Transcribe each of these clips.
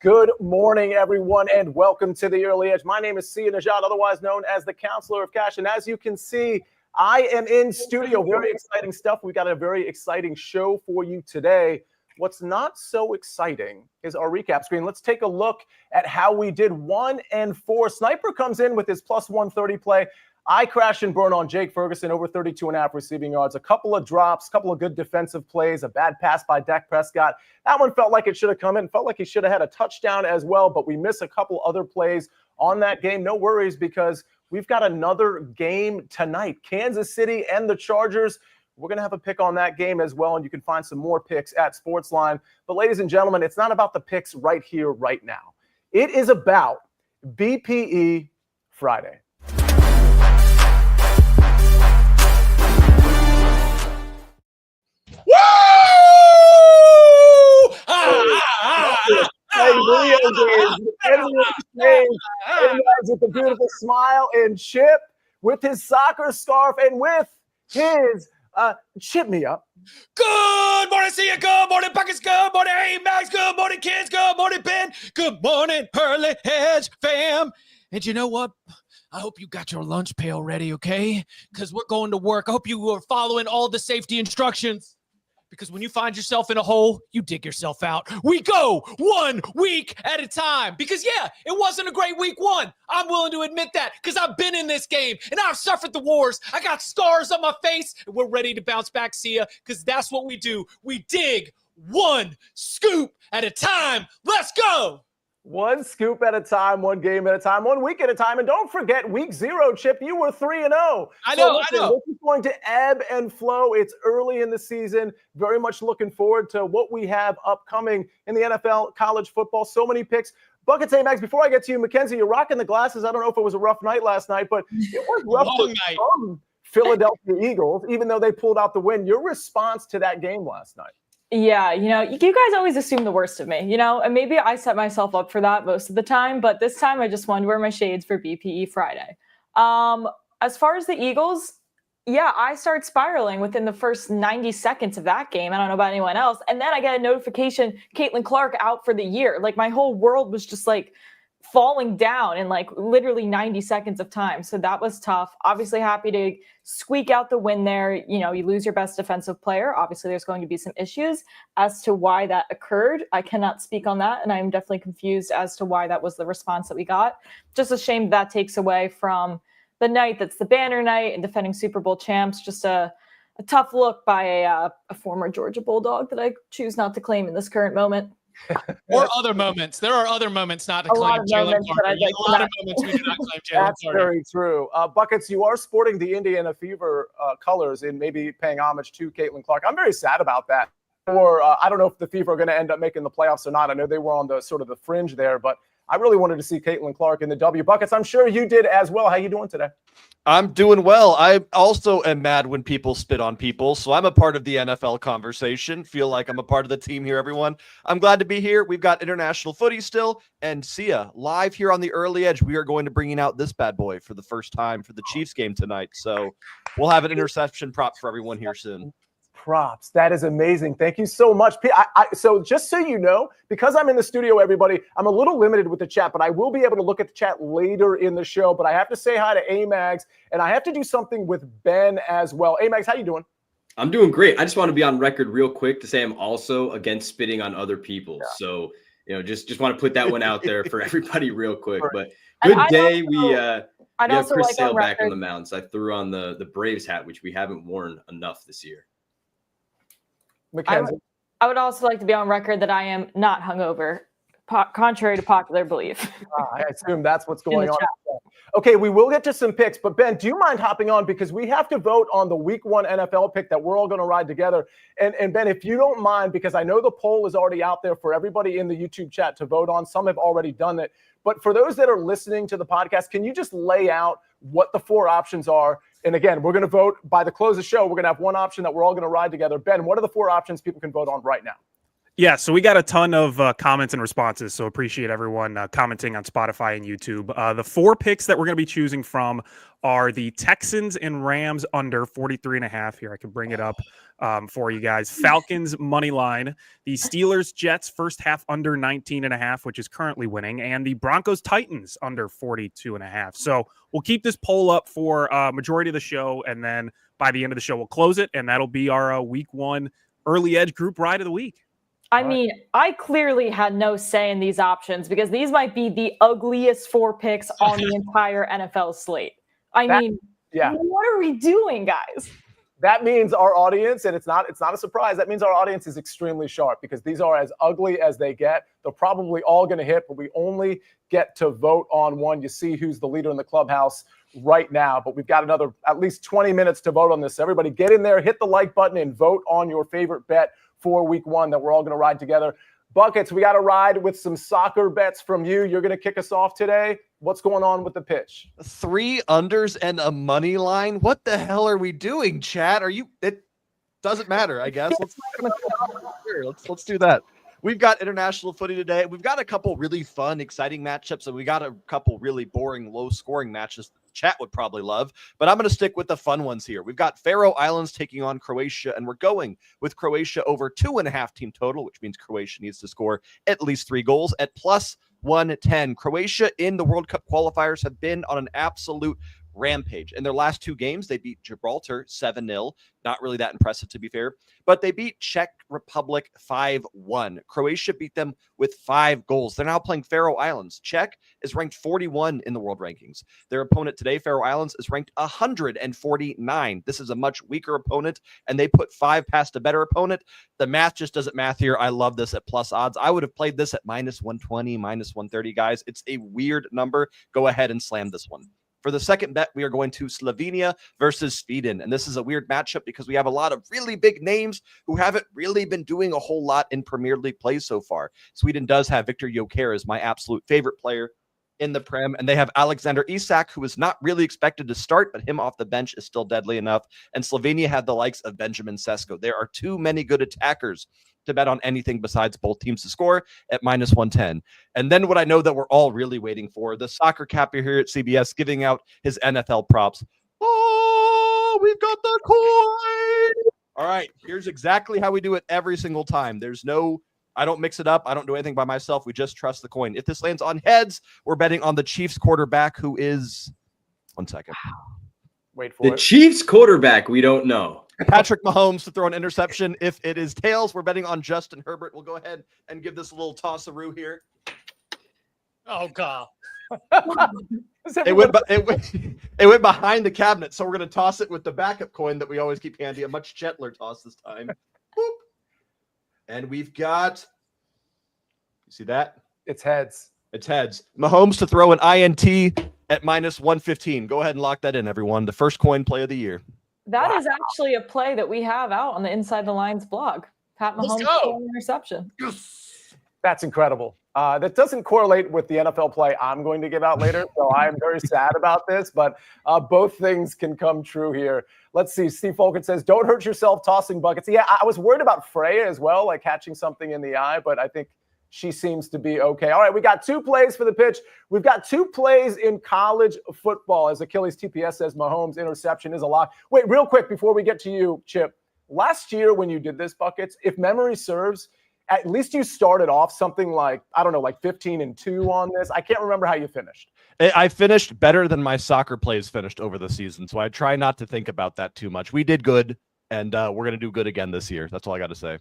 Good morning, everyone, and welcome to the Early Edge. My name is Sia Nejad, otherwise known as the Counselor of Cash. And as you can see, I am in studio. Very exciting stuff. We got a very exciting show for you today. What's not so exciting is our recap screen. Let's take a look at how we did 1 and 4. Sniper comes in with his plus 130 play. I crash and burn on Jake Ferguson, over 32.5 receiving yards, a couple of drops, a couple of good defensive plays, a bad pass by Dak Prescott. That one felt like it should have come in, felt like he should have had a touchdown as well, but we miss a couple other plays on that game. No worries, because we've got another game tonight. Kansas City and the Chargers. We're going to have a pick on that game as well, and you can find some more picks at SportsLine. But ladies and gentlemen, it's not about the picks right here, right now. It is about BPE Friday. Woo! With a beautiful smile, and Chip with his soccer scarf and with his chip me up. Good morning, Sia. Good morning, Buckets. Good morning, Amags. Good morning, kids. Good morning, Ben. Good morning, Early Edge fam. And you know what? I hope you got your lunch pail ready, okay? Because we're going to work. I hope you are following all the safety instructions. Because when you find yourself in a hole, you dig yourself out. We go 1 week at a time. Because, yeah, it wasn't a great week 1. I'm willing to admit that because I've been in this game and I've suffered the wars. I got scars on my face and we're ready to bounce back, Sia, because that's what we do. We dig 1 scoop at a time. Let's go. 1 scoop at a time, 1 game at a time, 1 week at a time. And don't forget, week 0, Chip, you were 3-0. I know. This is going to ebb and flow. It's early in the season. Very much looking forward to what we have upcoming in the NFL, college football. So many picks. Buckets, Amags, before I get to you, Mackenzie, you're rocking the glasses. I don't know if it was a rough night last night, but it was rough for some Philadelphia Eagles, even though they pulled out the win. Your response to that game last night? Yeah, you guys always assume the worst of me, and maybe I set myself up for that most of the time, but this time I just wanted to wear my shades for BPE Friday. As far as the Eagles, yeah, I start spiraling within the first 90 seconds of that game. I don't know about anyone else. And then I get a notification, Caitlin Clark out for the year. Like, my whole world was just like falling down in like literally 90 seconds of time. So that was tough. Obviously happy to squeak out the win there. You lose your best defensive player. Obviously there's going to be some issues as to why that occurred. I cannot speak on that. And I'm definitely confused as to why that was the response that we got. Just a shame that takes away from the night that's the banner night and defending Super Bowl champs. Just a tough look by a former Georgia Bulldog that I choose not to claim in this current moment. Or other moments. There are other moments not to claim Jalen Carter. A lot of moments we do not claim Jalen Carter. That's very true. Buckets, you are sporting the Indiana Fever colors and maybe paying homage to Caitlin Clark. I'm very sad about that. Or I don't know if the Fever are going to end up making the playoffs or not. I know they were on the sort of the fringe there, but I really wanted to see Caitlin Clark in the W. Buckets, I'm sure you did as well. How you doing today? I'm doing well. I also am mad when people spit on people, so I'm a part of the NFL conversation. Feel like I'm a part of the team here, everyone. I'm glad to be here. We've got international footy still, and Sia, live here on the Early Edge, we are going to bring out this bad boy for the first time for the Chiefs game tonight. So we'll have an interception prop for everyone here soon. Props. That is amazing. Thank you so much. So just so you know, because I'm in the studio, everybody, I'm a little limited with the chat, but I will be able to look at the chat later in the show. But I have to say hi to Amags, and I have to do something with Ben as well. Amags, how you doing? I'm doing great. I just want to be on record real quick to say I'm also against spitting on other people. Yeah. So, just want to put that one out there for everybody real quick. But good day. We have Chris Sale back on the mound. So I threw on the Braves hat, which we haven't worn enough this year. Mackenzie. I would also like to be on record that I am not hungover, contrary to popular belief. I assume that's what's going on. Okay, we will get to some picks, but Ben, do you mind hopping on? Because we have to vote on the week 1 NFL pick that we're all going to ride together. And Ben, if you don't mind, because I know the poll is already out there for everybody in the YouTube chat to vote on. Some have already done it. But for those that are listening to the podcast, can you just lay out what the 4 options are? And again, we're going to vote by the close of the show. We're going to have one option that we're all going to ride together. Ben, what are the 4 options people can vote on right now? Yeah, so we got a ton of comments and responses, so appreciate everyone commenting on Spotify and YouTube. The 4 picks that we're going to be choosing from are the Texans and Rams under 43.5. Here, I can bring it up for you guys. Falcons money line, the Steelers Jets first half under 19.5, which is currently winning, and the Broncos Titans under 42.5. So we'll keep this poll up for majority of the show, and then by the end of the show, we'll close it, and that'll be our week 1 early edge group ride of the week. I mean, I clearly had no say in these options because these might be the ugliest 4 picks on the entire NFL slate. What are we doing, guys? That means our audience, and it's not a surprise, that means our audience is extremely sharp because these are as ugly as they get. They're probably all going to hit, but we only get to vote on one. You see who's the leader in the clubhouse right now, but we've got another at least 20 minutes to vote on this. So everybody get in there, hit the like button, and vote on your favorite bet for week 1 that we're all going to ride together. Buckets, we got to ride with some soccer bets from you. You're going to kick us off today. What's going on with the pitch? 3 unders and a money line. What the hell are we doing, chat? It doesn't matter, I guess. Let's do that. We've got international footy today. We've got a couple really fun, exciting matchups, and we got a couple really boring, low-scoring matches that the chat would probably love. But I'm going to stick with the fun ones here. We've got Faroe Islands taking on Croatia, and we're going with Croatia over 2.5 team total, which means Croatia needs to score at least 3 goals at plus 110. Croatia in the World Cup qualifiers have been on an absolute rampage. In their last 2 games, they beat Gibraltar 7-0. Not really that impressive, to be fair. But they beat Czech Republic 5-1. Croatia beat them with 5 goals. They're now playing Faroe Islands. Czech is ranked 41 in the world rankings. Their opponent today, Faroe Islands, is ranked 149. This is a much weaker opponent, and they put 5 past a better opponent. The math just doesn't math here. I love this at plus odds. I would have played this at minus 120, minus 130, guys. It's a weird number. Go ahead and slam this one. For the second bet, we are going to Slovenia versus Sweden. And this is a weird matchup because we have a lot of really big names who haven't really been doing a whole lot in Premier League play so far. Sweden does have Victor Gyökeres, my absolute favorite player in the Prem. And they have Alexander Isak, who is not really expected to start, but him off the bench is still deadly enough. And Slovenia had the likes of Benjamin Sesko. There are too many good attackers to bet on anything besides both teams to score at minus 110. And then what I know that we're all really waiting for, the soccer capper here at CBS giving out his NFL props. Oh, we've got the coin. All right, here's exactly how we do it every single time. I don't mix it up. I don't do anything by myself. We just trust the coin. If this lands on heads, we're betting on the Chiefs quarterback, who is, one second. Wait for it. The Chiefs quarterback, we don't know. Patrick Mahomes to throw an interception. If it is tails, we're betting on Justin Herbert. We'll go ahead and give this a little toss-a-roo here. Oh, God. It went behind the cabinet, so we're going to toss it with the backup coin that we always keep handy. A much gentler toss this time. Boop. And we've got, you see that? It's heads. It's heads. Mahomes to throw an INT at minus 115. Go ahead and lock that in, everyone. The first coin play of the year. That is actually a play that we have out on the Inside the Lines blog. Pat Mahomes throwing interception. That's incredible. That doesn't correlate with the NFL play I'm going to give out later, so I am very sad about this, but both things can come true here. Let's see. Steve Fulkin says, don't hurt yourself tossing buckets. Yeah, I was worried about Freya as well, like catching something in the eye, but I think she seems to be okay. All right, we got 2 plays for the pitch. We've got 2 plays in college football. As Achilles TPS says, Mahomes' interception is a lock. Wait, real quick before we get to you, Chip. Last year when you did this, Buckets, if memory serves, at least you started off something like, I don't know, like 15-2 on this. I can't remember how you finished. I finished better than my soccer plays finished over the season, so I try not to think about that too much. We did good, and we're going to do good again this year. That's all I got to say.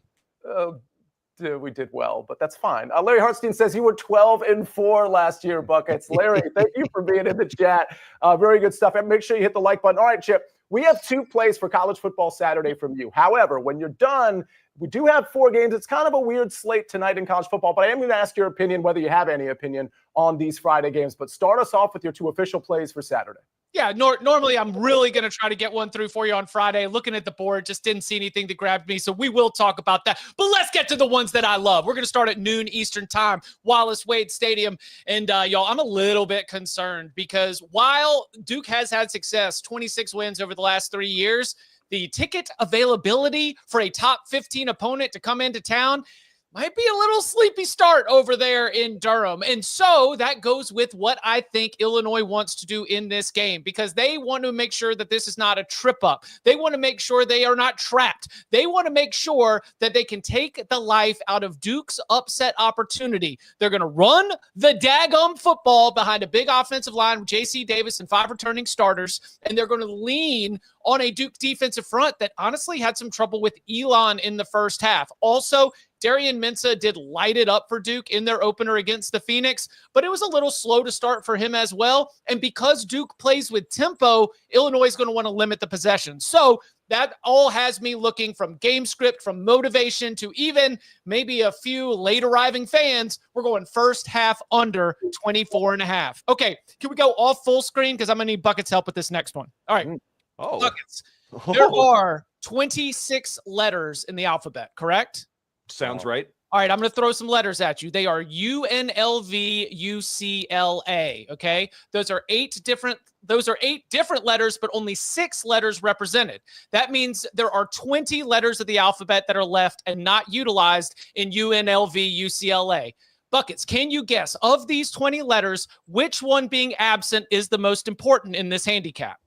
We did well, but that's fine. Larry Hartstein says you were 12-4 last year, Buckets. Larry, thank you for being in the chat. Very good stuff. And make sure you hit the like button. All right, Chip, we have 2 plays for college football Saturday from you. However, when you're done, we do have 4 games. It's kind of a weird slate tonight in college football, but I am going to ask your opinion, whether you have any opinion on these Friday games. But start us off with your 2 official plays for Saturday. Yeah, normally I'm really going to try to get one through for you on Friday. Looking at the board, just didn't see anything that grabbed me, so we will talk about that. But let's get to the ones that I love. We're going to start at noon Eastern time, Wallace Wade Stadium. And, y'all, I'm a little bit concerned because while Duke has had success, 26 wins over the last 3 years, the ticket availability for a top 15 opponent to come into town, might be a little sleepy start over there in Durham. And so that goes with what I think Illinois wants to do in this game, because they want to make sure that this is not a trip up. They want to make sure they are not trapped. They want to make sure that they can take the life out of Duke's upset opportunity. They're going to run the daggum football behind a big offensive line with J.C. Davis and 5 returning starters, and they're going to lean on a Duke defensive front that honestly had some trouble with Elon in the first half. Also, Darian Mensah did light it up for Duke in their opener against the Phoenix, but it was a little slow to start for him as well. And because Duke plays with tempo, Illinois is going to want to limit the possession. So that all has me looking from game script, from motivation to even maybe a few late arriving fans. We're going first half under 24.5. Okay, can we go off full screen? Because I'm going to need Bucket's help with this next one. All right. Buckets. There are 26 letters in the alphabet, correct? Sounds right. All right, I'm going to throw some letters at you. They are UNLV, UCLA, okay? Those are eight different letters, but only 6 letters represented. That means there are 20 letters of the alphabet that are left and not utilized in UNLV, UCLA. Buckets, can you guess, of these 20 letters, which one being absent is the most important in this handicap?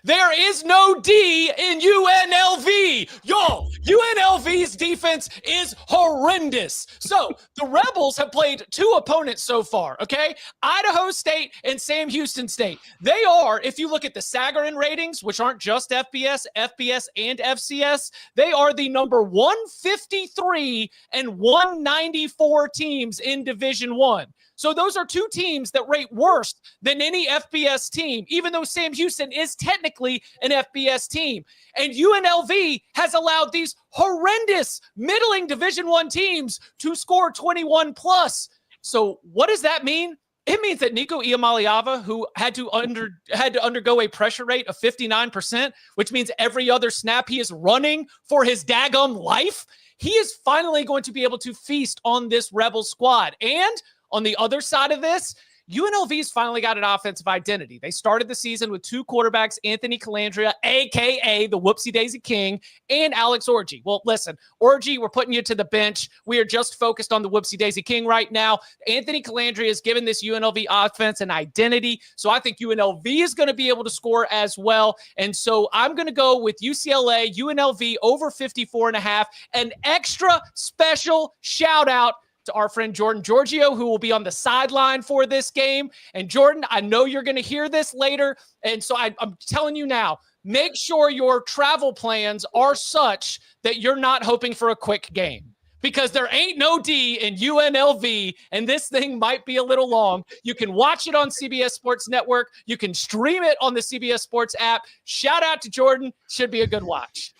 There is no D in UNLV. Yo, UNLV's defense is horrendous. So the Rebels have played 2 opponents so far, okay? Idaho State and Sam Houston State. They are, if you look at the Sagarin ratings, which aren't just FBS, FBS, and FCS, they are the number 153 and 194 teams in Division I. So those are 2 teams that rate worse than any FBS team, even though Sam Houston is technically an FBS team. And UNLV has allowed these horrendous middling Division I teams to score 21 plus. So what does that mean? It means that Nico Iamaleava, who had to undergo a pressure rate of 59%, which means every other snap he is running for his daggum life, he is finally going to be able to feast on this Rebel squad. And on the other side of this, UNLV's finally got an offensive identity. They started the season with 2 quarterbacks, Anthony Calandria, a.k.a. the Whoopsie Daisy King, and Alex Orji. Well, listen, Orji, we're putting you to the bench. We are just focused on the Whoopsie Daisy King right now. Anthony Calandria has given this UNLV offense an identity, so I think UNLV is going to be able to score as well. And so I'm going to go with UCLA, UNLV over 54.5, an extra special shout-out to our friend Jordan Giorgio, who will be on the sideline for this game. And Jordan, I know you're going to hear this later, and so I'm telling you now, make sure your travel plans are such that you're not hoping for a quick game, because there ain't no D in UNLV, and this thing might be a little long. You can watch it on CBS Sports Network. You can stream it on the CBS Sports app. Shout out to Jordan. Should be a good watch.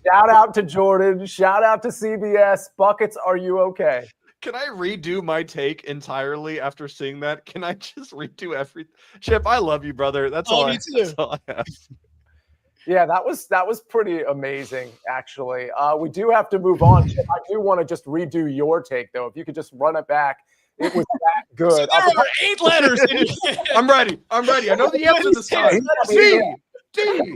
Shout out to Jordan. Shout out to CBS. Buckets, are you okay? Can I redo my take entirely after seeing that? Can I just redo everything? Chip, I love you, brother. That's all I have. Yeah, that was pretty amazing, actually. We do have to move on. Chip, I do want to just redo your take, though. If you could just run it back. It was that good. So there are 8 letters. I'm ready. I know the answer this time. D.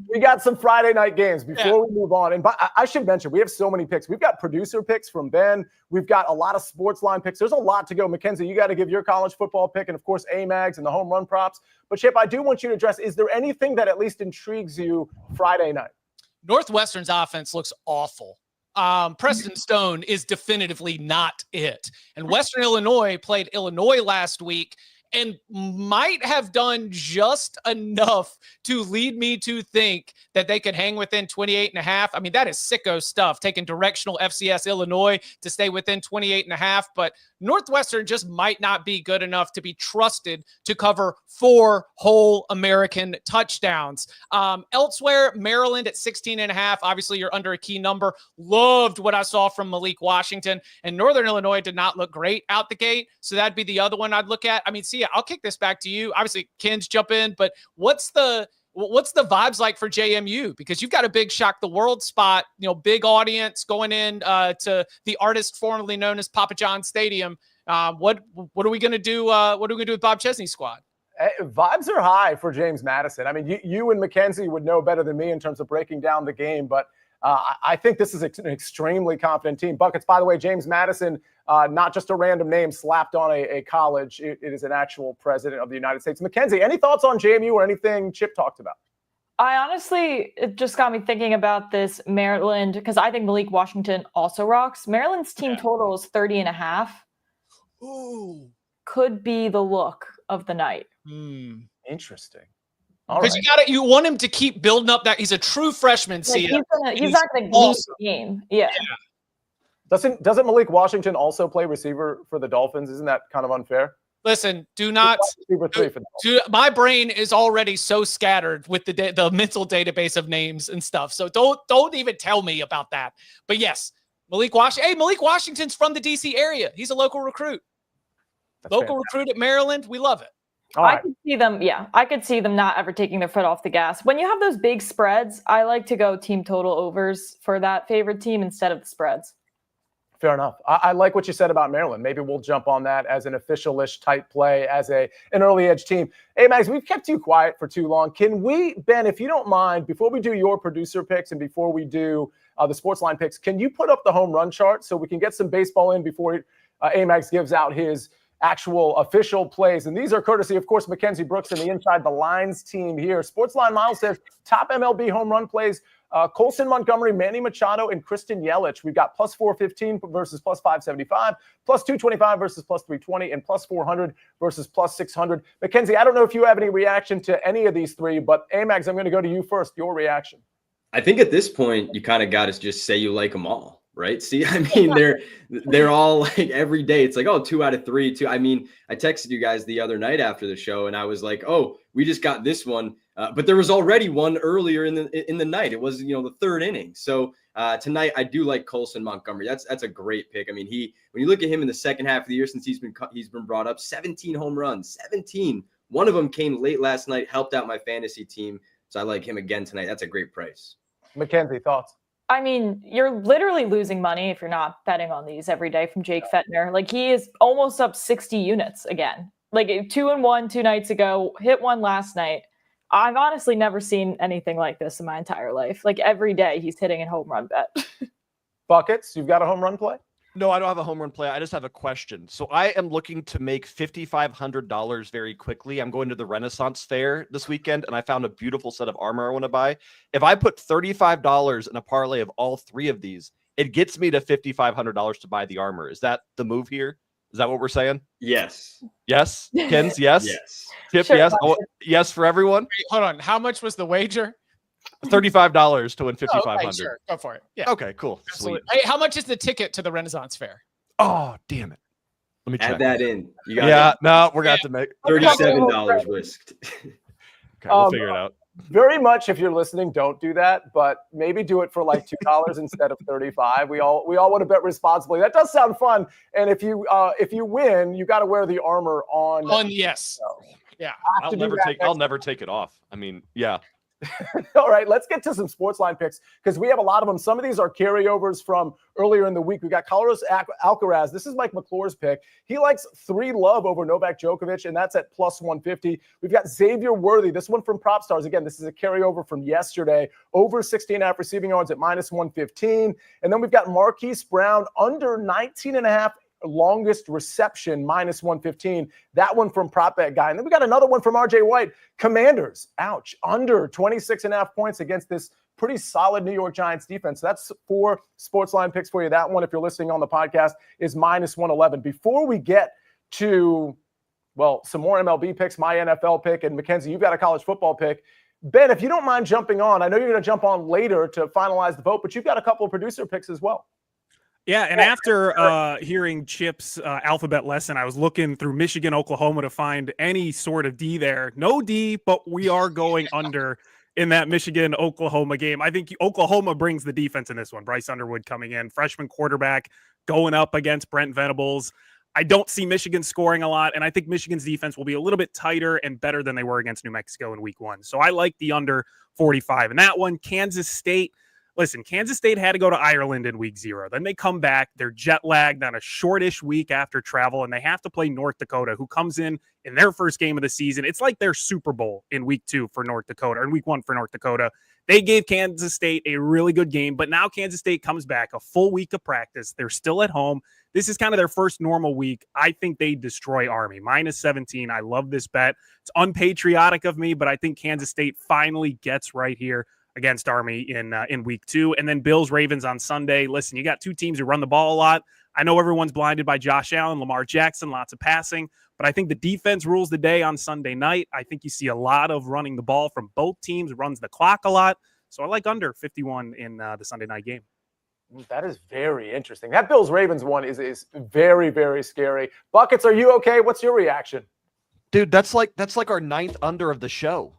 We got some Friday night games before we move on. And I should mention, we have so many picks. We've got producer picks from Ben. We've got a lot of SportsLine picks. There's a lot to go. Mackenzie, you got to give your college football pick and, of course, Amags and the home run props. But, Chip, I do want you to address, is there anything that at least intrigues you Friday night? Northwestern's offense looks awful. Preston Stone is definitively not it. And Western Illinois played Illinois last week and might have done just enough to lead me to think that they could hang within 28.5. I mean, that is sicko stuff, taking directional FCS Illinois to stay within 28.5. But Northwestern just might not be good enough to be trusted to cover 4 whole American touchdowns. Elsewhere, Maryland at 16.5. Obviously, you're under a key number. Loved what I saw from Malik Washington. And Northern Illinois did not look great out the gate. So that'd be the other one I'd look at. I mean, Sia, I'll kick this back to you. Obviously, Ken's jump in, but what's the vibes like for JMU? Because you've got a big Shock the World spot, big audience going in to the artist formerly known as Papa John Stadium. What are we going to do? What are we going to do with Bob Chesney's squad? Vibes are high for James Madison. I mean, you and Mackenzie would know better than me in terms of breaking down the game, but I think this is an extremely confident team. Buckets, by the way, James Madison, not just a random name slapped on a college. It is an actual president of the United States. Mackenzie, any thoughts on JMU or anything Chip talked about? It just got me thinking about this Maryland, because I think Malik Washington also rocks. Maryland's team total is 30.5. Ooh. Could be the look of the night. Interesting. Because you want him to keep building up that he's a true freshman. He's not going to lose the game. Yeah. Doesn't Malik Washington also play receiver for the Dolphins? Isn't that kind of unfair? Listen, my brain is already so scattered with the mental database of names and stuff. So don't even tell me about that. But yes, Malik Washington's from the DC area. He's a local recruit. Recruit at Maryland. We love it. I could see them. Yeah, I could see them not ever taking their foot off the gas. When you have those big spreads, I like to go team total overs for that favorite team instead of the spreads. Fair enough. I like what you said about Maryland. Maybe we'll jump on that as an official-ish type play as an early edge team. Hey, Mags, we've kept you quiet for too long. Can we, Ben, if you don't mind, before we do your producer picks and before we do the SportsLine picks, can you put up the home run chart so we can get some baseball in before Amags gives out his actual official plays? And these are courtesy, of course, Mackenzie Brooks and the Inside the Lines team here. SportsLine Miles says top MLB home run plays, Colson Montgomery, Manny Machado, and Christian Yelich. We've got plus 415 versus plus 575, plus 225 versus plus 320, and plus 400 versus plus 600. Mackenzie, I don't know if you have any reaction to any of these three, but Amags, I'm going to go to you first. Your reaction. I think at this point, you kind of got to just say you like them all. Right. See, I mean, they're all like every day. It's like, oh, 2 out of 3. I mean, I texted you guys the other night after the show and I was like, oh, we just got this one. But there was already one earlier in the night. It was, the third inning. So tonight I do like Colson Montgomery. That's a great pick. I mean, when you look at him in the second half of the year since he's been brought up, 17 home runs, 17. One of them came late last night, helped out my fantasy team. So I like him again tonight. That's a great price. Mackenzie, thoughts? I mean, you're literally losing money if you're not betting on these every day from Jake Fettner. Like, he is almost up 60 units again. Like, 2-1 2 nights ago, hit one last night. I've honestly never seen anything like this in my entire life. Like, every day he's hitting a home run bet. Buckets, you've got a home run play? No, I don't have a home run play. I just have a question. So I am looking to make $5,500 very quickly. I'm going to the Renaissance Fair this weekend, and I found a beautiful set of armor I want to buy. If I put $35 in a parlay of all 3 of these, it gets me to $5,500 to buy the armor. Is that the move here? Is that what we're saying? Yes. Yes? Ken's, yes? Yes. Chip, Sure. yes? Yes for everyone? Wait, hold on. How much was the wager? $35 to win $5,500. Okay, sure. Go for it. Yeah. Okay, cool. Absolutely. Sweet. Hey, how much is the ticket to the Renaissance Fair? Oh, damn it. Let me check. Add that in. You got Yeah, no, we're going to make $37 risked. Okay, we'll figure it out. Very much, if you're listening, don't do that, but maybe do it for like $2 instead of $35. We all want to bet responsibly. That does sound fun. And if you win, you got to wear the armor on. Yes. So, yeah. I'll never take it off. I mean, yeah. All right, let's get to some SportsLine picks because we have a lot of them. Some of these are carryovers from earlier in the week. We got Carlos Alcaraz. This is Mike McClure's pick. He likes 3 love over Novak Djokovic, and that's at plus 150. We've got Xavier Worthy. This one from Prop Stars. Again, this is a carryover from yesterday. Over 16.5 receiving yards at minus 115. And then we've got Marquise Brown under 19.5 longest reception, minus 115. That one from Prop Bet Guy. And then we got another one from RJ White. Commanders, ouch, under 26.5 points against this pretty solid New York Giants defense. So that's 4 SportsLine picks for you. That one, if you're listening on the podcast, is minus 111. Before we get to, some more MLB picks, my NFL pick, and Mackenzie, you've got a college football pick. Ben, if you don't mind jumping on, I know you're going to jump on later to finalize the vote, but you've got a couple of producer picks as well. Yeah, and after hearing Chip's alphabet lesson, I was looking through Michigan, Oklahoma to find any sort of D there. No D, but we are going under in that Michigan-Oklahoma game. I think Oklahoma brings the defense in this one. Bryce Underwood coming in, freshman quarterback, going up against Brent Venables. I don't see Michigan scoring a lot, and I think Michigan's defense will be a little bit tighter and better than they were against New Mexico in week 1. So I like the under 45. And that one, Kansas State, listen, Kansas State had to go to Ireland in week 0. Then they come back. They're jet lagged on a shortish week after travel, and they have to play North Dakota, who comes in their first game of the season. It's like their Super Bowl in week 2 for North Dakota, or in week 1 for North Dakota. They gave Kansas State a really good game, but now Kansas State comes back, a full week of practice. They're still at home. This is kind of their first normal week. I think they destroy Army. -17. I love this bet. It's unpatriotic of me, but I think Kansas State finally gets right here against Army in week 2. And then Bills Ravens on Sunday. Listen, you got two teams who run the ball a lot. I know everyone's blinded by Josh Allen, Lamar Jackson, lots of passing, but I think the defense rules the day on Sunday night. I think you see a lot of running the ball from both teams, runs the clock a lot. So I like under 51 in the Sunday night game. That is very interesting. That Bills-Ravens one is very, very scary. Buckets, are you okay? What's your reaction? Dude, that's like our 9th under of the show.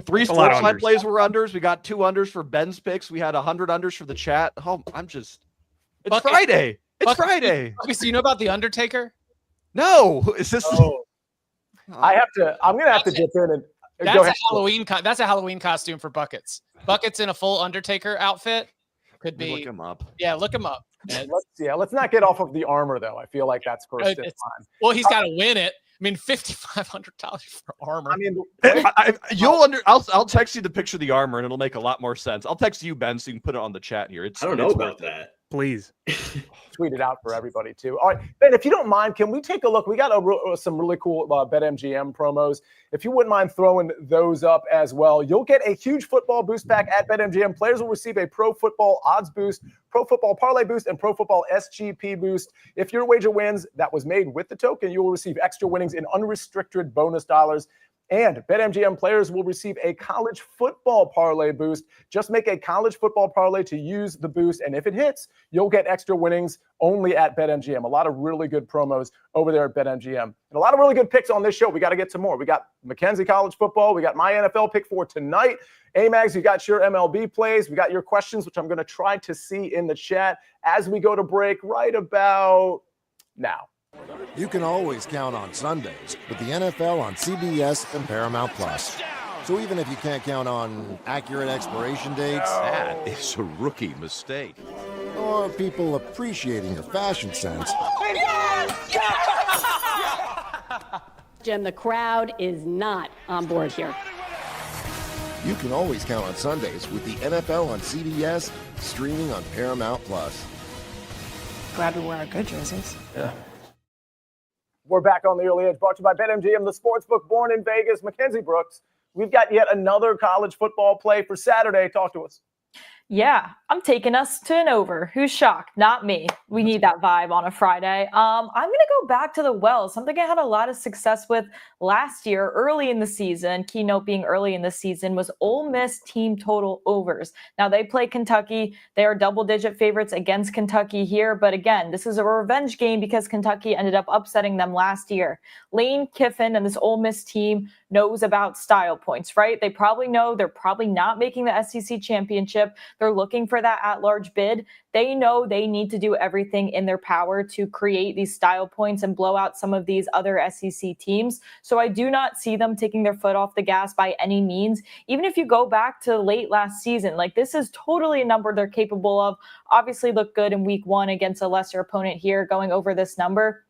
3 SportsLine plays were unders. We got 2 unders for Ben's picks. We had 100 unders for the chat. Oh, it's Bucket, Friday. It's Bucket, Friday. So you know about The Undertaker? No. Is this? Oh. I'm going to have to dip in and go ahead. That's a Halloween costume for Buckets. Buckets in a full Undertaker outfit. Could be. Look him up. Yeah, look him up. Let's not get off of the armor, though. I feel like that's first in line. Well, he's got to win it. I mean, $5,500 for armor. I mean, I'll text you the picture of the armor, and it'll make a lot more sense. I'll text you, Ben, so you can put it on the chat here. I don't know about that. Please tweet it out for everybody too. All right, Ben, if you don't mind, can we take a look? We got some really cool BetMGM promos. If you wouldn't mind throwing those up as well, you'll get a huge football boost pack at BetMGM. Players will receive a pro football odds boost, pro football parlay boost, and pro football SGP boost. If your wager wins that was made with the token, you will receive extra winnings in unrestricted bonus dollars. And BetMGM players will receive a college football parlay boost. Just make a college football parlay to use the boost. And if it hits, you'll get extra winnings only at BetMGM. A lot of really good promos over there at BetMGM. And a lot of really good picks on this show. We got to get some more. We got Mackenzie college football. We got my NFL pick for tonight. Amags, you got your MLB plays. We got your questions, which I'm going to try to see in the chat as we go to break right about now. You can always count on Sundays with the NFL on CBS and Paramount Plus. So even if you can't count on accurate expiration dates, that is a rookie mistake. Or people appreciating your fashion sense. Jim, the crowd is not on board here. You can always count on Sundays with the NFL on CBS, streaming on Paramount Plus. Glad we wear our good jerseys. Yeah. We're back on the Early Edge, brought to you by BetMGM, the sportsbook born in Vegas. Mackenzie Brooks, we've got yet another college football play for Saturday. Talk to us. Yeah, I'm taking us to an over. Who's shocked? Not me. We need that vibe on a Friday. I'm going to go back to the Wells, something I had a lot of success with last year, early in the season. Keynote being early in the season was Ole Miss team total overs. Now, they play Kentucky. They are double-digit favorites against Kentucky here. But again, this is a revenge game because Kentucky ended up upsetting them last year. Lane Kiffin and this Ole Miss team knows about style points, right? They probably know they're probably not making the SEC championship. They're looking for that at-large bid. They know they need to do everything in their power to create these style points and blow out some of these other SEC teams. So I do not see them taking their foot off the gas by any means. Even if you go back to late last season, like this is totally a number they're capable of. Obviously look good in week 1 against a lesser opponent here going over this number.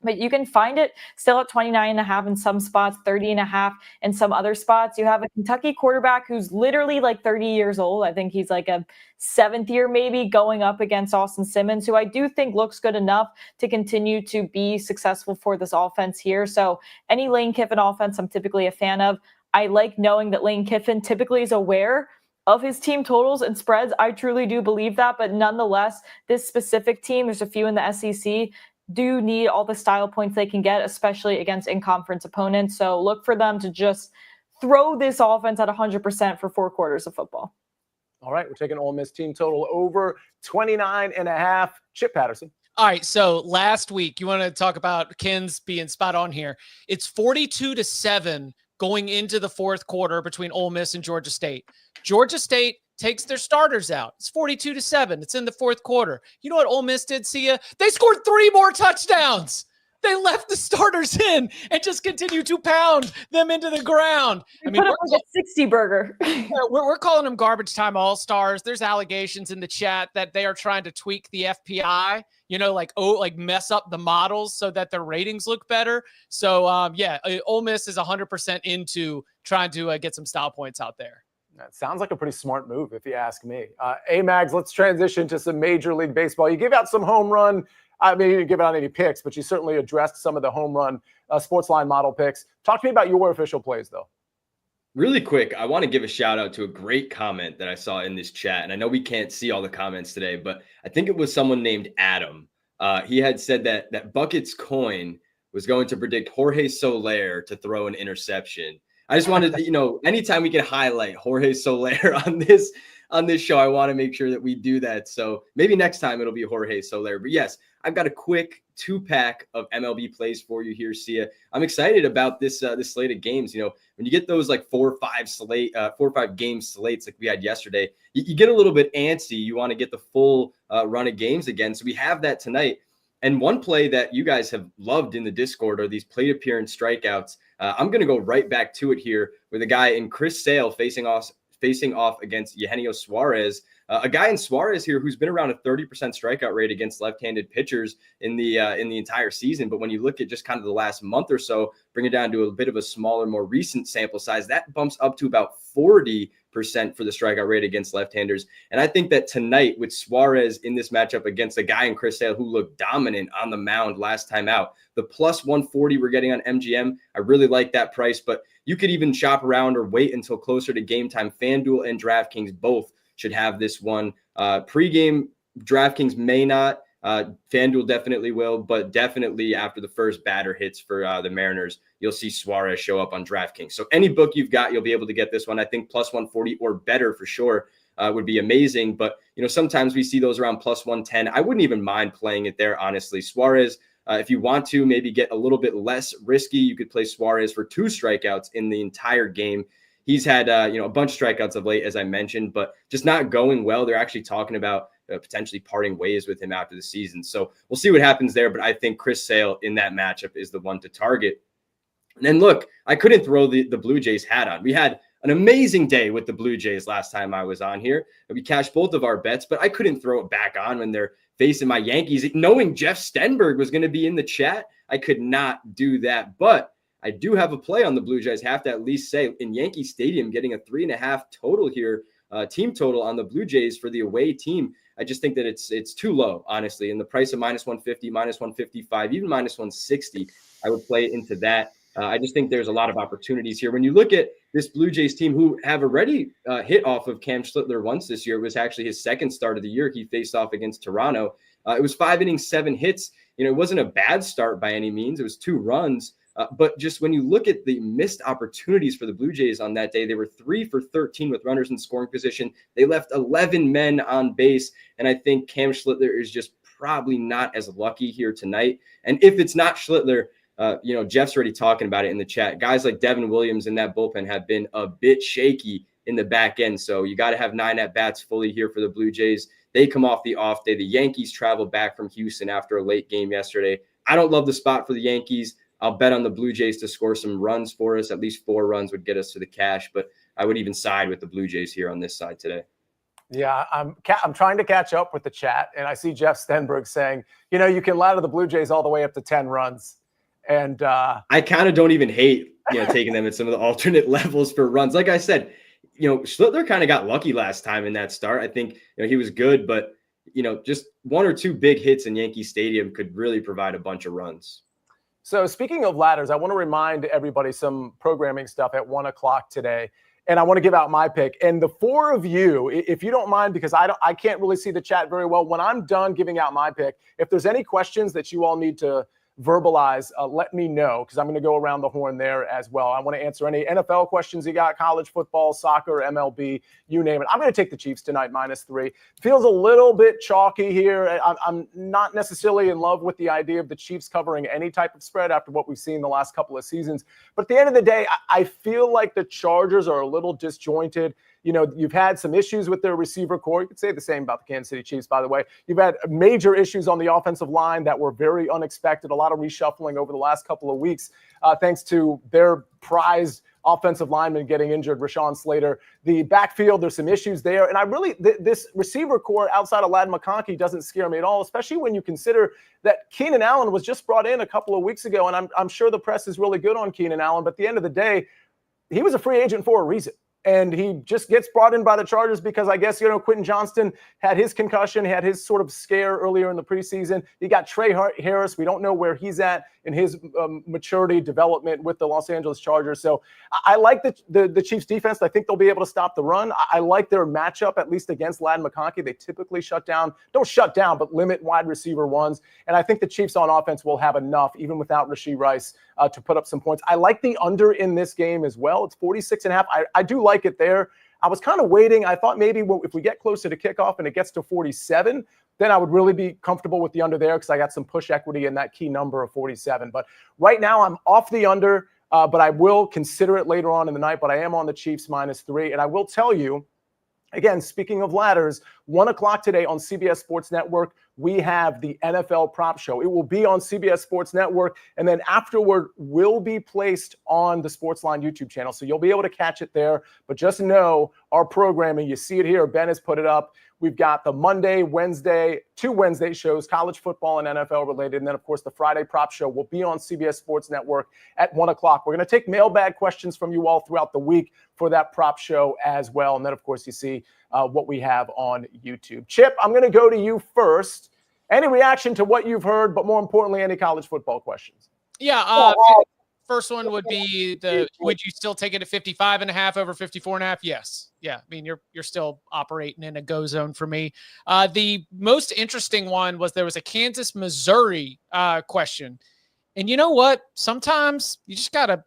But you can find it still at 29.5 in some spots, 30.5 in some other spots. You have a Kentucky quarterback who's literally like 30 years old. I think he's like a 7th year maybe going up against Austin Simmons, who I do think looks good enough to continue to be successful for this offense here. So any Lane Kiffin offense I'm typically a fan of. I like knowing that Lane Kiffin typically is aware of his team totals and spreads. I truly do believe that. But nonetheless, this specific team, there's a few in the SEC, do need all the style points they can get, especially against in-conference opponents. So look for them to just throw this offense at 100% for 4 quarters of football. All right, we're taking Ole Miss team total over 29.5. Chip Patterson. All right, so last week, you want to talk about Kins being spot on here. It's 42-7 going into the 4th quarter between Ole Miss and Georgia State. Georgia State takes their starters out. It's 42-7. It's in the 4th quarter. You know what Ole Miss did, Sia? They scored 3 more touchdowns. They left the starters in and just continue to pound them into the ground. I mean, put up like a 60 burger. We're calling them garbage time all-stars. There's allegations in the chat that they are trying to tweak the FPI, like mess up the models so that their ratings look better. So, Ole Miss is 100% into trying to get some style points out there. That sounds like a pretty smart move, if you ask me. Amags, let's transition to some Major League Baseball. You gave out some home run. I mean, you didn't give out any picks, but you certainly addressed some of the home run SportsLine model picks. Talk to me about your official plays, though. Really quick, I want to give a shout out to a great comment that I saw in this chat. And I know we can't see all the comments today, but I think it was someone named Adam. He had said that Bucket's coin was going to predict Jorge Soler to throw an interception. I just wanted to, anytime we can highlight Jorge Soler on this show, I want to make sure that we do that. So maybe next time it'll be Jorge Soler. But yes, I've got a quick 2-pack of MLB plays for you here, Sia. I'm excited about this slate of games. When you get those like 4 or 5 game slates like we had yesterday, you get a little bit antsy. You want to get the full run of games again. So we have that tonight. And one play that you guys have loved in the Discord are these plate appearance strikeouts. I'm going to go right back to it here with a guy in Chris Sale facing off against Eugenio Suarez, a guy in Suarez here who's been around a 30% strikeout rate against left-handed pitchers in the entire season. But when you look at just kind of the last month or so, bring it down to a bit of a smaller, more recent sample size, that bumps up to about 40% for the strikeout rate against left-handers. And I think that tonight with Suarez in this matchup against a guy in Chris Sale who looked dominant on the mound last time out, the plus 140 we're getting on MGM, I really like that price, but you could even shop around or wait until closer to game time. FanDuel and DraftKings both should have this one. Pre-game, DraftKings may not. FanDuel definitely will, but definitely after the first batter hits for the Mariners, you'll see Suarez show up on DraftKings. So any book you've got, you'll be able to get this one. I think plus 140 or better for sure would be amazing. But, sometimes we see those around plus 110. I wouldn't even mind playing it there, honestly. Suarez, if you want to maybe get a little bit less risky, you could play Suarez for 2 strikeouts in the entire game. He's had, a bunch of strikeouts of late, as I mentioned, but just not going well. They're actually talking about potentially parting ways with him after the season. So we'll see what happens there. But I think Chris Sale in that matchup is the one to target. And then look, I couldn't throw the Blue Jays hat on. We had an amazing day with the Blue Jays last time I was on here. We cashed both of our bets, but I couldn't throw it back on when they're facing my Yankees. Knowing Jeff Stenberg was going to be in the chat, I could not do that. But I do have a play on the Blue Jays. Have to at least say in Yankee Stadium, getting a 3.5 total here, team total on the Blue Jays for the away team. I just think that it's too low, honestly. And the price of minus 150, minus 155, even minus 160, I would play it into that. I just think there's a lot of opportunities here. When you look at this Blue Jays team who have already hit off of Cam Schlittler once this year, it was actually his second start of the year. He faced off against Toronto. It was 5 innings, 7 hits. It wasn't a bad start by any means. It was 2 runs. But just when you look at the missed opportunities for the Blue Jays on that day, they were 3 for 13 with runners in scoring position. They left 11 men on base. And I think Cam Schlittler is just probably not as lucky here tonight. And if it's not Schlittler, Jeff's already talking about it in the chat. Guys like Devin Williams in that bullpen have been a bit shaky in the back end. So you got to have 9 at-bats fully here for the Blue Jays. They come off the off day. The Yankees travel back from Houston after a late game yesterday. I don't love the spot for the Yankees. I'll bet on the Blue Jays to score some runs for us. At least 4 runs would get us to the cash, but I would even side with the Blue Jays here on this side today. Yeah, I'm trying to catch up with the chat, and I see Jeff Stenberg saying, you can ladder the Blue Jays all the way up to 10 runs. And I kind of don't even hate, taking them at some of the alternate levels for runs. Like I said, Schlittler kind of got lucky last time in that start. I think, he was good, but, just 1 or 2 big hits in Yankee Stadium could really provide a bunch of runs. So speaking of ladders, I want to remind everybody some programming stuff at 1 o'clock today. And I want to give out my pick. And the 4 of you, if you don't mind, because I can't really see the chat very well, when I'm done giving out my pick, if there's any questions that you all need to verbalize, let me know, because I'm going to go around the horn there as well. I want to answer any NFL questions you got, college football, soccer, MLB, you name it. I'm going to take the Chiefs tonight, -3. Feels a little bit chalky here. I'm not necessarily in love with the idea of the Chiefs covering any type of spread after what we've seen the last couple of seasons. But at the end of the day, I feel like the Chargers are a little disjointed. You've had some issues with their receiver core. You could say the same about the Kansas City Chiefs, by the way. You've had major issues on the offensive line that were very unexpected. A lot of reshuffling over the last couple of weeks, thanks to their prized offensive lineman getting injured, Rashawn Slater. The backfield, there's some issues there. And I really, this receiver core outside of Ladd McConkey doesn't scare me at all, especially when you consider that Keenan Allen was just brought in a couple of weeks ago. And I'm sure the press is really good on Keenan Allen, but at the end of the day, he was a free agent for a reason. And he just gets brought in by the Chargers because I guess, Quentin Johnston had his concussion, had his sort of scare earlier in the preseason. You got Trey Harris. We don't know where he's at in his maturity development with the Los Angeles Chargers. So I like the Chiefs defense. I think they'll be able to stop the run. I like their matchup, at least against Ladd McConkey. They typically don't shut down, but limit wide receiver ones. And I think the Chiefs on offense will have enough, even without Rashee Rice, to put up some points. I like the under in this game as well. It's 46.5. I do like it there. I was kind of waiting. I thought maybe if we get closer to kickoff and it gets to 47, then I would really be comfortable with the under there because I got some push equity in that key number of 47. But right now I'm off the under, but I will consider it later on in the night. But I am on the Chiefs -3. And I will tell you, again, speaking of ladders, 1 o'clock today on CBS Sports Network, we have the NFL Prop Show. It will be on CBS Sports Network, and then afterward will be placed on the SportsLine YouTube channel. So you'll be able to catch it there. But just know our programming, you see it here, Ben has put it up. We've got the Monday, Wednesday, 2 Wednesday shows, college football and NFL related. And then, of course, the Friday Prop Show will be on CBS Sports Network at 1 o'clock. We're going to take mailbag questions from you all throughout the week for that Prop Show as well. And then, of course, you see what we have on YouTube. Chip, I'm going to go to you first. Any reaction to what you've heard, but more importantly, any college football questions? Yeah. First one would be would you still take it at 55.5 over 54.5? Yes. Yeah. I mean, you're still operating in a go zone for me. The most interesting one was there was a Kansas, Missouri question. And you know what? Sometimes you just gotta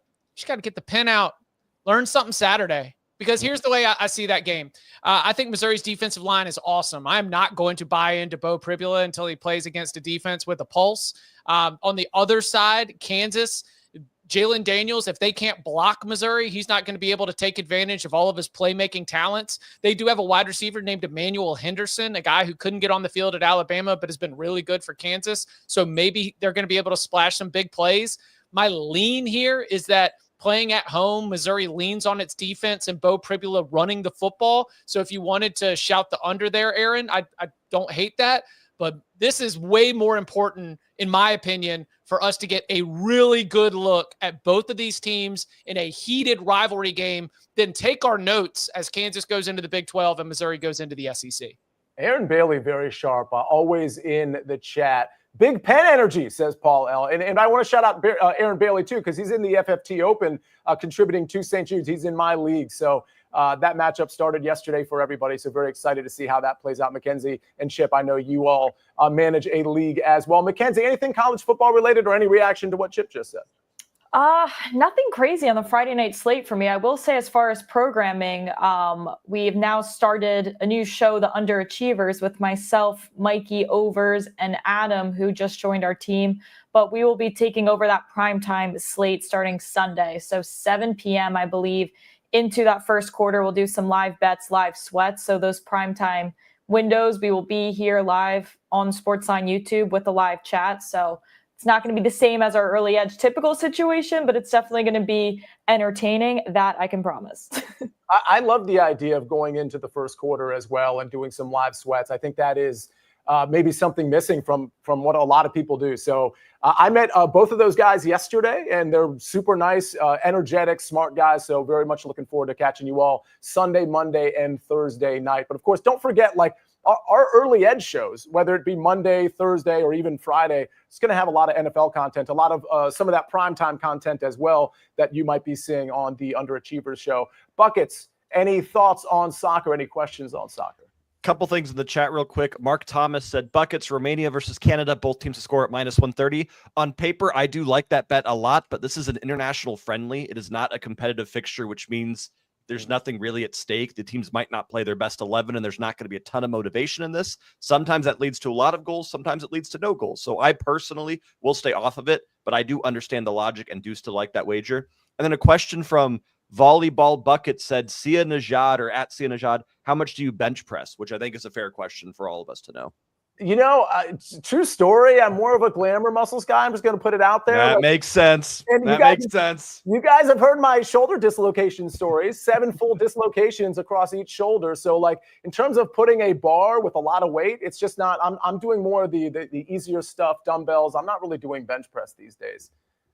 get the pen out, learn something Saturday. Because here's the way I see that game. I think Missouri's defensive line is awesome. I'm not going to buy into Bo Pribula until he plays against a defense with a pulse. On the other side, Kansas, Jalen Daniels, if they can't block Missouri, he's not going to be able to take advantage of all of his playmaking talents. They do have a wide receiver named Emmanuel Henderson, a guy who couldn't get on the field at Alabama, but has been really good for Kansas. So maybe they're going to be able to splash some big plays. My lean here is that playing at home, Missouri leans on its defense and Bo Pribula running the football. So if you wanted to shout the under there, Aaron, I don't hate that. But this is way more important, in my opinion, for us to get a really good look at both of these teams in a heated rivalry game, then take our notes as Kansas goes into the Big 12 and Missouri goes into the SEC. Aaron Bailey, very sharp, always in the chat. Big Pen energy, says Paul L. And I want to shout out Aaron Bailey, too, because he's in the FFT Open contributing to St. Jude's. He's in my league. So that matchup started yesterday for everybody. So very excited to see how that plays out. Mackenzie and Chip, I know you all manage a league as well. Mackenzie, anything college football related or any reaction to what Chip just said? Nothing crazy on the Friday night slate for me. I will say, as far as programming, we've now started a new show, The Underachievers, with myself, Mikey Overs, and Adam, who just joined our team. But we will be taking over that primetime slate starting Sunday. So 7 p.m., I believe, into that first quarter. We'll do some live bets, live sweats. So those primetime windows, we will be here live on SportsLine YouTube with a live chat. So it's not going to be the same as our early edge typical situation, but it's definitely going to be entertaining. That I can promise. I love the idea of going into the first quarter as well and doing some live sweats. I think that is maybe something missing from what a lot of people do. So I met both of those guys yesterday, and they're super nice, energetic, smart guys. So very much looking forward to catching you all Sunday, Monday, and Thursday night. But of course, don't forget, like, our early edge shows, whether it be Monday, Thursday, or even Friday, it's going to have a lot of NFL content, a lot of some of that primetime content as well that you might be seeing on the Underachievers show. Buckets, any thoughts on soccer? Any questions on soccer? Couple things in the chat real quick. Mark Thomas said Buckets, Romania versus Canada, both teams to score at -130. On paper, I do like that bet a lot, but this is an international friendly. It is not a competitive fixture, which means there's nothing really at stake. The teams might not play their best 11, and there's not going to be a ton of motivation in this. Sometimes that leads to a lot of goals. Sometimes it leads to no goals. So I personally will stay off of it, but I do understand the logic and do still like that wager. And then a question from Volleyball Bucket said, Sia Nejad or at Sia Nejad, how much do you bench press? Which I think is a fair question for all of us to know. True story. I'm more of a glamour muscles guy. I'm just going to put it out there. That makes sense. That makes sense. You guys have heard my shoulder dislocation stories, 7 full dislocations across each shoulder. So like in terms of putting a bar with a lot of weight, it's just not, I'm doing more of the easier stuff, dumbbells. I'm not really doing bench press these days.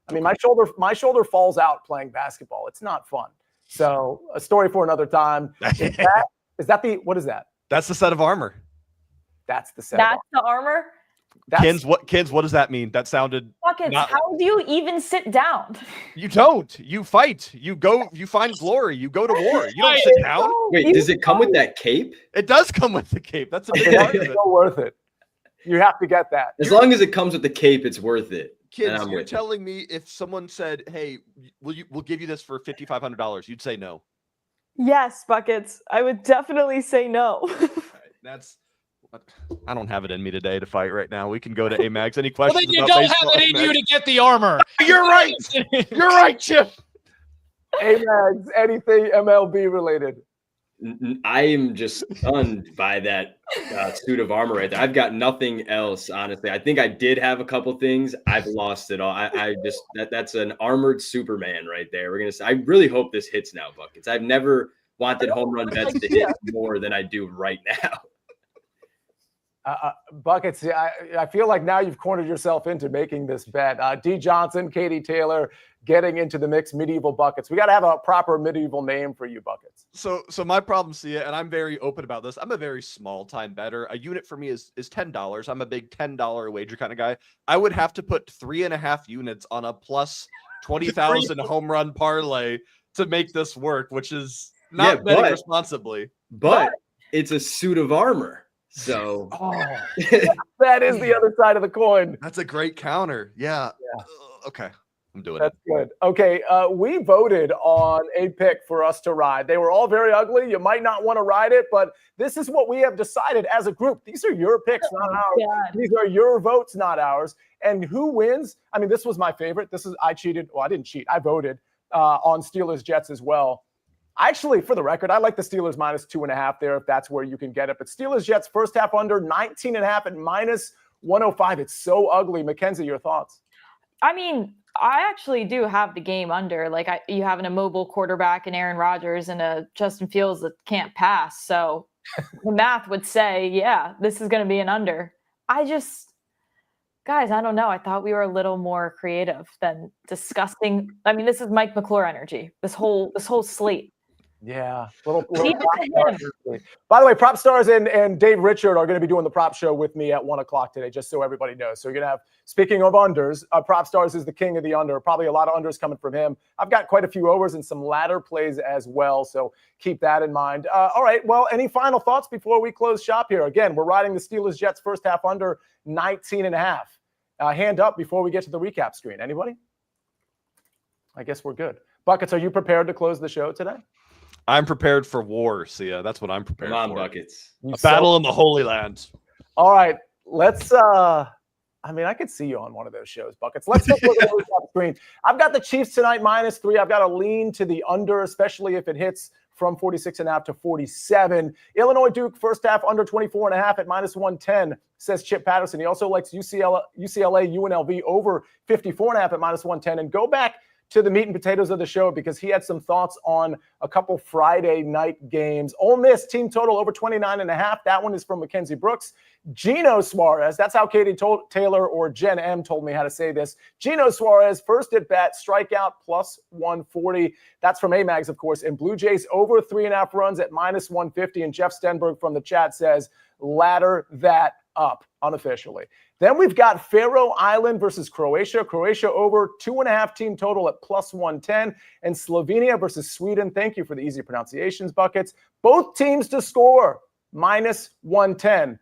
I mean, my shoulder falls out playing basketball. It's not fun. So a story for another time. What is that? That's the set of armor. That's the set. That's the armor. Kins, what does that mean? That sounded. Buckets, how do you even sit down? You don't. You fight. You go. You find glory. You go to war. You don't sit down. Wait, does it come with that cape? It does come with the cape. That's a big part of it. It's so worth it. You have to get that. As long as it comes with the cape, it's worth it. Kids, you're telling me if someone said, "Hey, we'll give you this for $5,500," you'd say no? Yes, Buckets. I would definitely say no. That's. I don't have it in me today to fight right now. We can go to Amags. Any questions? Well, then you don't have it in you to get the armor. You're right. You're right, Chip. Amags, anything MLB related? I am just stunned by that suit of armor right there. I've got nothing else, honestly. I think I did have a couple things. I've lost it all. I just that's an armored Superman right there. I really hope this hits now, Buckets. I've never wanted home run bets to hit more than I do right now. Buckets, I feel like now you've cornered yourself into making this bet. D. Johnson, Katie Taylor getting into the mix, medieval Buckets. We got to have a proper medieval name for you, Buckets. So my problem, Sia, and I'm very open about this. I'm a very small time bettor. A unit for me is $10. I'm a big $10 wager kind of guy. I would have to put 3.5 units on a plus 20,000 home run parlay to make this work, which is not betting responsibly. But it's a suit of armor. So that is the other side of the coin. That's a great counter. Yeah. Okay. I'm doing That's good. Okay. We voted on a pick for us to ride. They were all very ugly. You might not want to ride it, but this is what we have decided as a group. These are your picks, not ours. God. These are your votes, not ours. And who wins? I mean, this was my favorite. I cheated. Well, I didn't cheat. I voted on Steelers Jets as well. Actually, for the record, I like the Steelers minus 2.5 there if that's where you can get it. But Steelers Jets first half under 19.5 at minus 105. It's so ugly. Mackenzie, your thoughts? I mean, I actually do have the game under. Like you have an immobile quarterback and Aaron Rodgers and a Justin Fields that can't pass. So the math would say, yeah, this is going to be an under. Guys, I don't know. I thought we were a little more creative than disgusting. I mean, this is Mike McClure energy. This whole slate. Yeah. Little By the way, Prop Stars and Dave Richard are going to be doing the prop show with me at 1 o'clock today, just so everybody knows. So you're going to have, speaking of unders, Prop Stars is the king of the under. Probably a lot of unders coming from him. I've got quite a few overs and some ladder plays as well. So keep that in mind. All right. Well, any final thoughts before we close shop here? Again, we're riding the Steelers Jets first half under 19.5. Hand up before we get to the recap screen. Anybody? I guess we're good. Buckets, are you prepared to close the show today? I'm prepared for war, Sia. That's what I'm prepared for. Come on, Buckets. A battle in the Holy Land. All right. Let's I could see you on one of those shows, Buckets. Let's look at the screen. I've got the Chiefs tonight -3. I've got a lean to the under, especially if it hits from 46.5 to 47. Illinois Duke first half under 24.5 at -110, says Chip Patterson. He also likes UCLA UNLV over 54.5 at -110. And go back to the meat and potatoes of the show because he had some thoughts on a couple Friday night games. Ole Miss team total over 29.5. That one is from Mackenzie Brooks. Geno Suarez, that's how Katie Taylor or Jen M told me how to say this. Geno Suarez, first at bat, strikeout +140. That's from Amags, of course. And Blue Jays over 3.5 runs at -150. And Jeff Stenberg from the chat says, ladder that up unofficially. Then we've got Faroe Island versus Croatia. Croatia over 2.5 team total at +110. And Slovenia versus Sweden. Thank you for the easy pronunciations, Buckets. Both teams to score -110.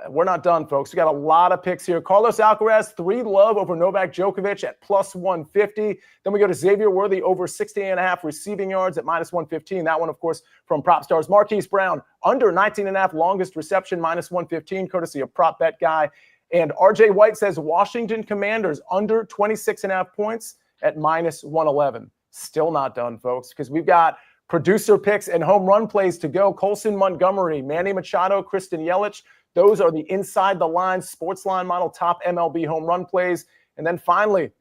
We're not done, folks. We got a lot of picks here. Carlos Alcaraz, 3 love over Novak Djokovic at +150. Then we go to Xavier Worthy over 60.5 receiving yards at -115. That one, of course, from Prop Stars. Marquise Brown under 19.5 longest reception -115, courtesy of Prop Bet Guy. And RJ White says Washington Commanders under 26.5 points at -111. Still not done, folks, because we've got producer picks and home run plays to go. Colson Montgomery, Manny Machado, Kristen Yelich. Those are the inside the line SportsLine model top MLB home run plays. And then finally,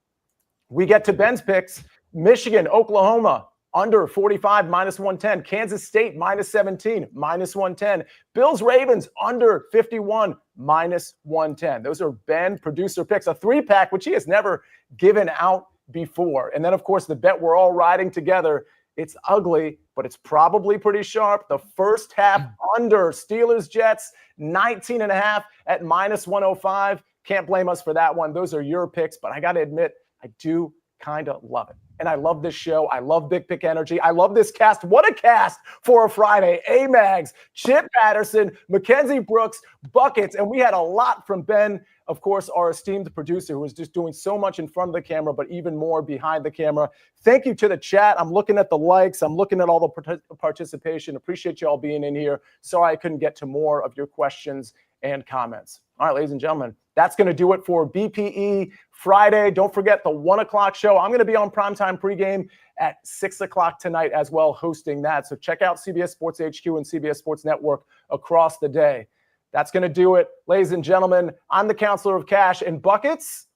we get to Ben's picks. Michigan, Oklahoma, under 45, -110. Kansas State, -17, -110. Bills, Ravens, under 51, -110. Those are Ben producer picks, a 3-pack, which he has never given out before. And then, of course, the bet we're all riding together. It's ugly, but it's probably pretty sharp. The first half under Steelers, Jets, 19.5 at -105. Can't blame us for that one. Those are your picks, but I got to admit, I do kind of love it. And I love this show. I love Big Pick Energy. I love this cast. What a cast for a Friday. Amags, Chip Patterson, Mackenzie Brooks, Buckets. And we had a lot from Ben, of course, our esteemed producer, who is just doing so much in front of the camera, but even more behind the camera. Thank you to the chat. I'm looking at the likes. I'm looking at all the participation. Appreciate you all being in here. Sorry I couldn't get to more of your questions and comments. All right, ladies and gentlemen, that's going to do it for BPE Friday. Don't forget the 1 o'clock show. I'm going to be on primetime pregame at 6 o'clock tonight as well, hosting that. So check out CBS Sports HQ and CBS Sports Network across the day. That's going to do it. Ladies and gentlemen, I'm the Counselor of Cash and Buckets.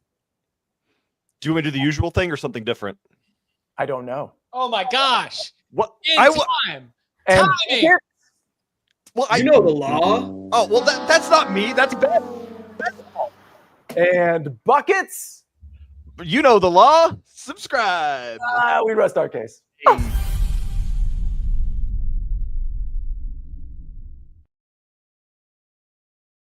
Do you want to do the usual thing or something different? I don't know. Oh my gosh. What? Time. And Timing. Well, You know the law. Oh, well, that's not me. That's Ben. And Buckets. You know the law. Subscribe. We rest our case. Hey.